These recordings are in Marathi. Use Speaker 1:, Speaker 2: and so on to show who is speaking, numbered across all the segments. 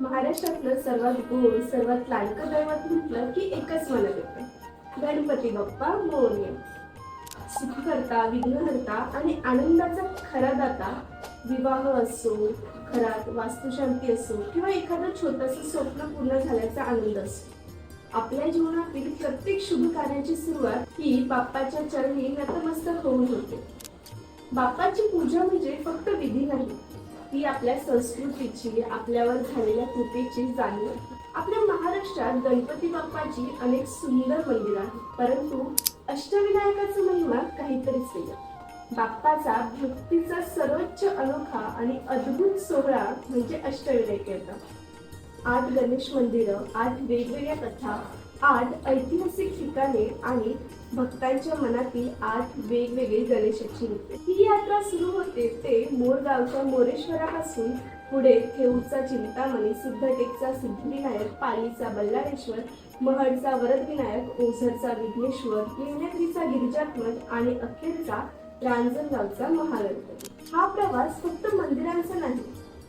Speaker 1: महाराष्ट्रातलं सर्वात गोड, सर्वात लाडकं दैवत म्हटलं की एकच मनात येतं, गणपती बाप्पा मोरया. सुखकर्ता, विघ्नहर्ता आणि आनंदाचा खरा दाता. विवाह असो, घरात वास्तुशांती असो किंवा एखादं छोटंसं स्वप्न पूर्ण झाल्याचा आनंद असो, आपल्या जीवनातील प्रत्येक शुभ कार्याची सुरुवात ही बाप्पाच्या चरणी नतमस्तक होऊन होते. बाप्पाची पूजा म्हणजे फक्त विधी नाही, ती आपल्या संस्कृतीची, आपल्यावर झालेल्या कृपेची जाणीव आहे. आपल्या महाराष्ट्रात गणपती बाप्पाची अनेक सुंदर मंदिर आहेत, परंतु अष्टविनायकाचा महिमा काहीतरीच वेगळा. बाप्पाचा भक्तीचा सर्वोच्च अनोखा आणि अद्भुत सोहळा म्हणजे अष्टविनायक येतात. 8 गणेश मंदिरं, 8 वेगवेगळ्या कथा, 8 ऐतिहासिक ठिकाणे आणि भक्तांच्या मनातील 8 वेगवेगळे गणेशाची रूपे. ही यात्रा सुरू होते ते मोरगावच्या मोरेश्वरापासून पुढे थेऊरचा चिंतामणी, सिद्धटेकचा सिद्धिविनायक, पालीचा बल्लाळेश्वर, महडचा वरदविनायक, ओझरचा विघ्नेश्वर, लेण्याद्रीचा गिरिजात्मज आणि अखेरचा रांजणगावचा महागणपती. हा प्रवास फक्त मंदिरांचा नाही,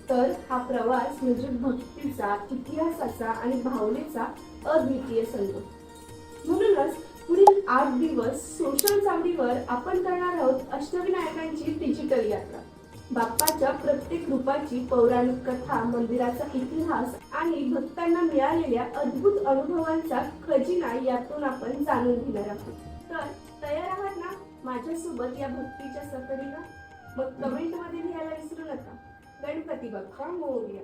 Speaker 1: तर हा प्रवास म्हणजे भक्तीचा, इतिहासाचा आणि भावनेचा अद्वितीय संगम. म्हणूनच पुढील 8 दिवस सोशल चावडीवर आपण करणार आहोत अष्टविनायकांची डिजिटल यात्रा. बाप्पाच्या प्रत्येक रूपाची पौराणिक कथा, मंदिराचा इतिहास आणि भक्तांना मिळालेल्या अद्भुत अनुभवांचा खजिना यातून आपण जाणून घेणार आहोत. तर तयार आहात ना माझ्यासोबत या भक्तीच्या सफरीला? मग कमेंट मध्ये लिहायला विसरू नका. गणपती बाप्पा मोरया.